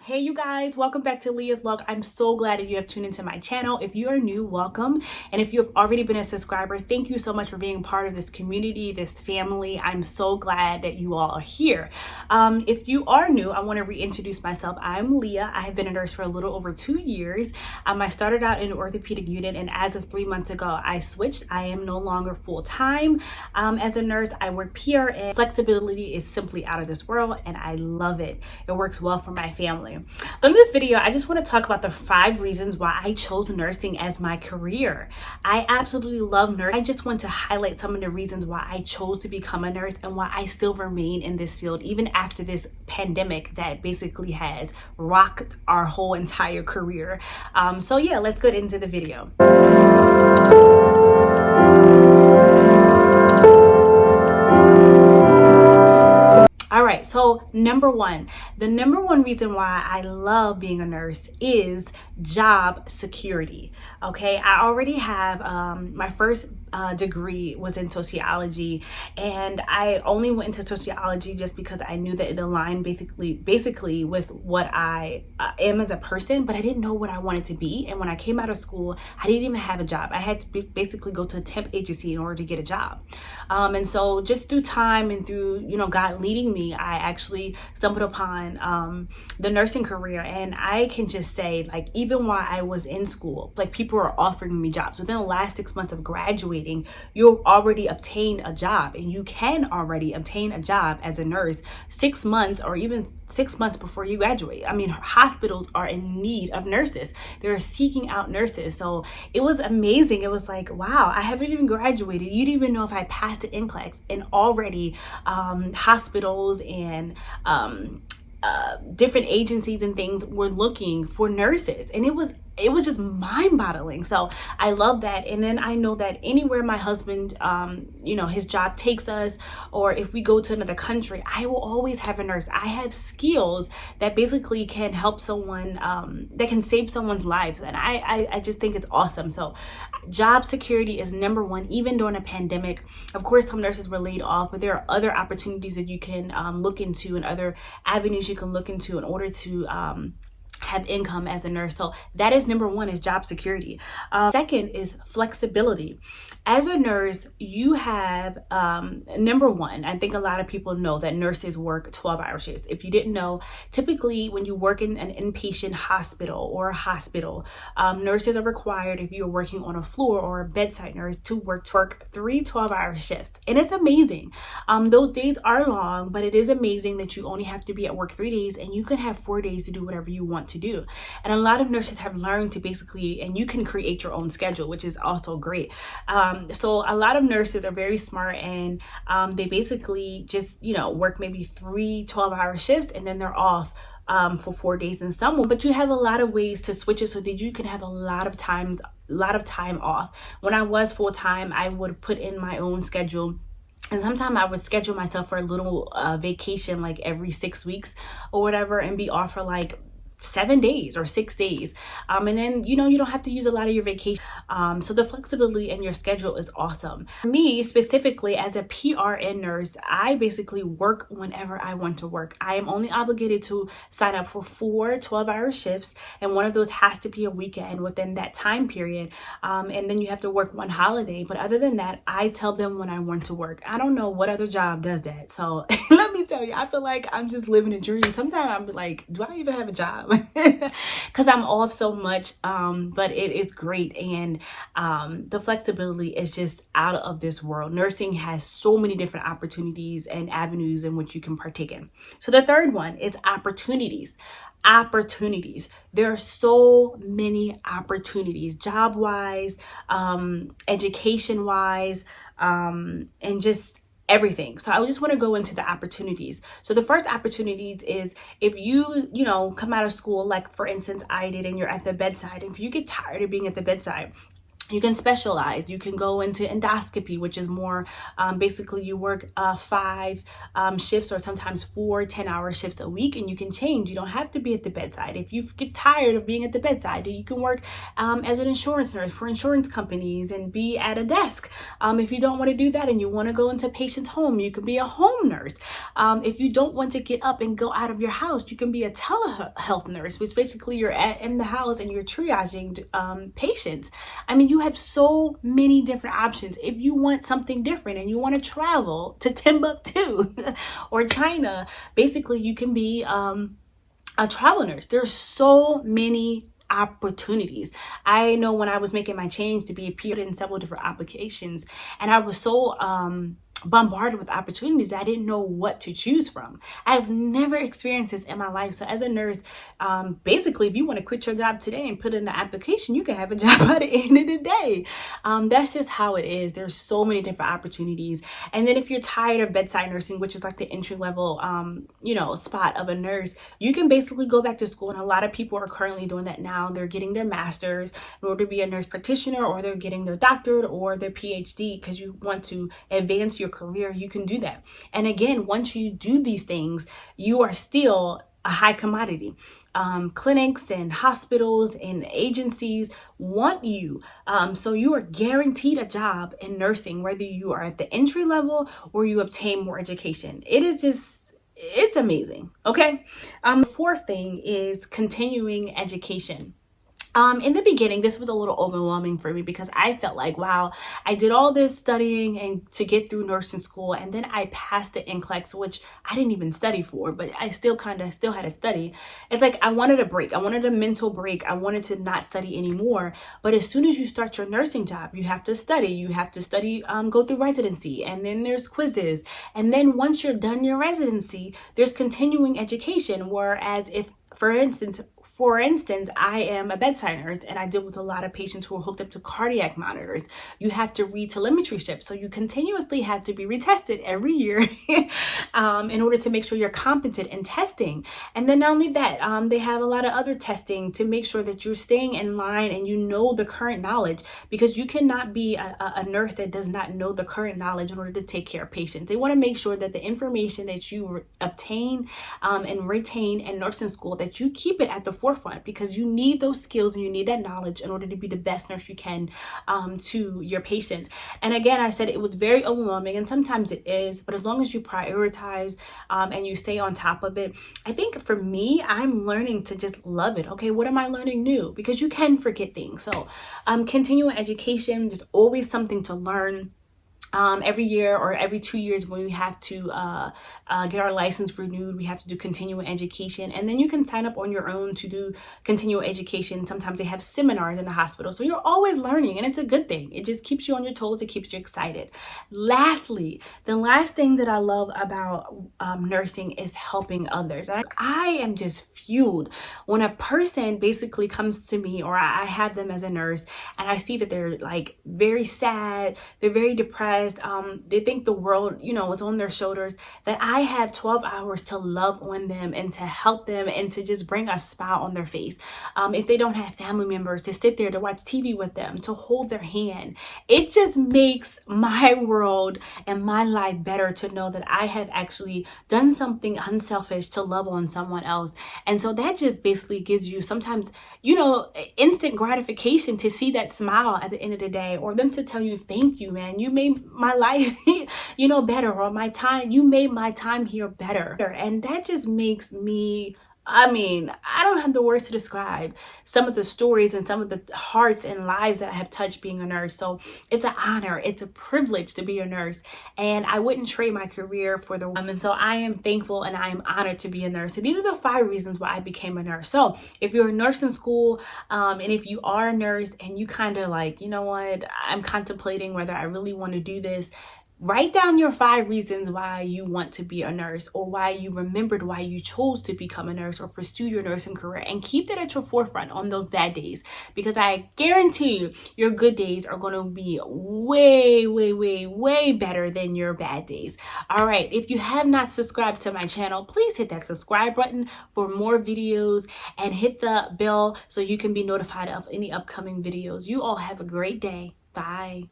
Hey you guys, welcome back to Leah's Vlog. I'm so glad that you have tuned into my channel. If you are new, welcome. And if you have already been a subscriber, thank you so much for being part of this community, this family. I'm so glad that you all are here. If you are new, I want to reintroduce myself. I'm Leah. I have been a nurse for a little over 2 years. I started out in the orthopedic unit, and as of 3 months ago, I switched. I am no longer full-time as a nurse. I work PRN. Flexibility is simply out of this world, and I love it. It works well for my family. In this video, I just want to talk about the 5 reasons why I chose nursing as my career. I absolutely love nursing. I just want to highlight some of the reasons why I chose to become a nurse and why I still remain in this field even after this pandemic that basically has rocked our whole entire career. So yeah, let's get into the video. All right, so the number one reason why I love being a nurse is job security. Okay, I already have my first degree was in sociology, and I only went into sociology just because I knew that it aligned basically with what I am as a person, but I didn't know what I wanted to be. And when I came out of school, I didn't even have a job. I had to basically go to a temp agency in order to get a job. And so just through time and through, God leading me, I actually stumbled upon the nursing career. And I can just say, like, even while I was in school, like, people were offering me jobs. Within the last 6 months of graduating, you've already obtained a job, and you can already obtain a job as a nurse 6 months or even 6 months before you graduate. I mean, hospitals are in need of nurses. They're seeking out nurses. So it was amazing. It was like, wow, I haven't even graduated. You didn't even know if I passed the NCLEX, and already hospitals and different agencies and things were looking for nurses, and it was just mind-boggling. So I love that. And then I know that anywhere my husband his job takes us, or if we go to another country, I will always have a nurse. I have skills that basically can help someone, that can save someone's lives, and I just think it's awesome. So job security is number one, even during a pandemic. Of course, some nurses were laid off, but there are other opportunities that you can look into and other avenues you can look into in order to have income as a nurse. So that is number one, is job security. Second is flexibility. As a nurse, you have number one, I think a lot of people know that nurses work 12-hour shifts. If you didn't know, typically when you work in an inpatient hospital or a hospital, nurses are required, if you're working on a floor or a bedside nurse, to work 3 12-hour shifts. And it's amazing. Those days are long, but it is amazing that you only have to be at work 3 days, and you can have 4 days to do whatever you want to do. And a lot of nurses have learned to basically, and you can create your own schedule, which is also great. So a lot of nurses are very smart, and they basically just work maybe 3 12-hour shifts, and then they're off for 4 days in some way. But you have a lot of ways to switch it so that you can have a lot of time off. When I was full-time, I would put in my own schedule. And sometimes I would schedule myself for a little vacation, like every 6 weeks or whatever, and be off for like 7 days or 6 days. And then, you don't have to use a lot of your vacation. So the flexibility in your schedule is awesome. Me specifically, as a PRN nurse, I basically work whenever I want to work. I am only obligated to sign up for 4 12-hour shifts, and one of those has to be a weekend within that time period. And then you have to work 1 holiday. But other than that, I tell them when I want to work. I don't know what other job does that. So let me tell you, I feel like I'm just living a dream. Sometimes I'm like, do I even have a job? Because I'm off so much, but it is great. And the flexibility is just out of this world. Nursing has so many different opportunities and avenues in which you can partake in. So the third one is opportunities. There are so many opportunities, job wise, education wise, and just everything. So I just want to go into the opportunities. So the first opportunities is if you come out of school, like for instance I did, and you're at the bedside, if you get tired of being at the bedside, You can specialize. You can go into endoscopy, which is more basically you work 5 shifts or sometimes 4 10-hour shifts a week, and you can change. You don't have to be at the bedside. If you get tired of being at the bedside, you can work as an insurance nurse for insurance companies and be at a desk. If you don't want to do that and you want to go into a patient's home, you can be a home nurse. If you don't want to get up and go out of your house, you can be a telehealth nurse, which basically you're in the house and you're triaging patients. I mean, you have so many different options. If you want something different and you want to travel to Timbuktu or China, basically you can be a travel nurse. There's so many opportunities. I know when I was making my change to be appeared in several different applications, and I was so bombarded with opportunities I didn't know what to choose from. I've never experienced this in my life. So as a nurse, basically, if you want to quit your job today and put in an application, you can have a job by the end of the day. That's just how it is. There's so many different opportunities. And then if you're tired of bedside nursing, which is like the entry level, spot of a nurse, you can basically go back to school. And a lot of people are currently doing that now. They're getting their master's in order to be a nurse practitioner, or they're getting their doctorate or their PhD because you want to advance your career. You can do that. And again, once you do these things, you are still a high commodity. Clinics and hospitals and agencies want you. So you are guaranteed a job in nursing, whether you are at the entry level or you obtain more education. It's amazing. Okay. The fourth thing is continuing education. In the beginning, this was a little overwhelming for me because I felt like, wow, I did all this studying and to get through nursing school, and then I passed the NCLEX, which I didn't even study for, but I still had to study. It's like I wanted a break. I wanted a mental break. I wanted to not study anymore. But as soon as you start your nursing job, you have to study. You have to study, go through residency, and then there's quizzes. And then once you're done your residency, there's continuing education. Whereas if, for instance, I am a bedside nurse and I deal with a lot of patients who are hooked up to cardiac monitors. You have to read telemetry strips. So you continuously have to be retested every year in order to make sure you're competent in testing. And then not only that, they have a lot of other testing to make sure that you're staying in line and you know the current knowledge, because you cannot be a nurse that does not know the current knowledge in order to take care of patients. They want to make sure that the information that you obtain and retain in nursing school, that you keep it at the forefront, because you need those skills and you need that knowledge in order to be the best nurse you can to your patients. And again, I said it was very overwhelming, and sometimes it is, but as long as you prioritize and you stay on top of it, I think for me, I'm learning to just love it. Okay, what am I learning new? Because you can forget things. So continuing education, there's always something to learn. Every year or every 2 years, when we have to get our license renewed, we have to do continuing education. And then you can sign up on your own to do continuing education. Sometimes they have seminars in the hospital. So you're always learning, and it's a good thing. It just keeps you on your toes. It keeps you excited. Lastly, the last thing that I love about nursing is helping others. I am just fueled when a person basically comes to me, or I have them as a nurse, and I see that they're like very sad, they're very depressed. They think the world, is on their shoulders, that I have 12 hours to love on them and to help them and to just bring a smile on their face. If they don't have family members, to sit there to watch TV with them, to hold their hand. It just makes my world and my life better to know that I have actually done something unselfish to love on someone else. And so that just basically gives you sometimes, instant gratification to see that smile at the end of the day, or them to tell you, thank you, man. You made my life, better, or you made my time here better. And that just makes me, I don't have the words to describe some of the stories and some of the hearts and lives that I have touched being a nurse. So it's an honor. It's a privilege to be a nurse, and I wouldn't trade my career for the and so I am thankful and I am honored to be a nurse. So these are the 5 reasons why I became a nurse. So if you're in nursing school, and if you are a nurse and you kind of like, I'm contemplating whether I really want to do this, Write down your 5 reasons why you want to be a nurse, or why you remembered why you chose to become a nurse or pursue your nursing career, and keep that at your forefront on those bad days, because I guarantee you your good days are going to be way better than your bad days. All right, if you have not subscribed to my channel, please hit that subscribe button for more videos, and hit the bell so you can be notified of any upcoming videos. You all have a great day. Bye.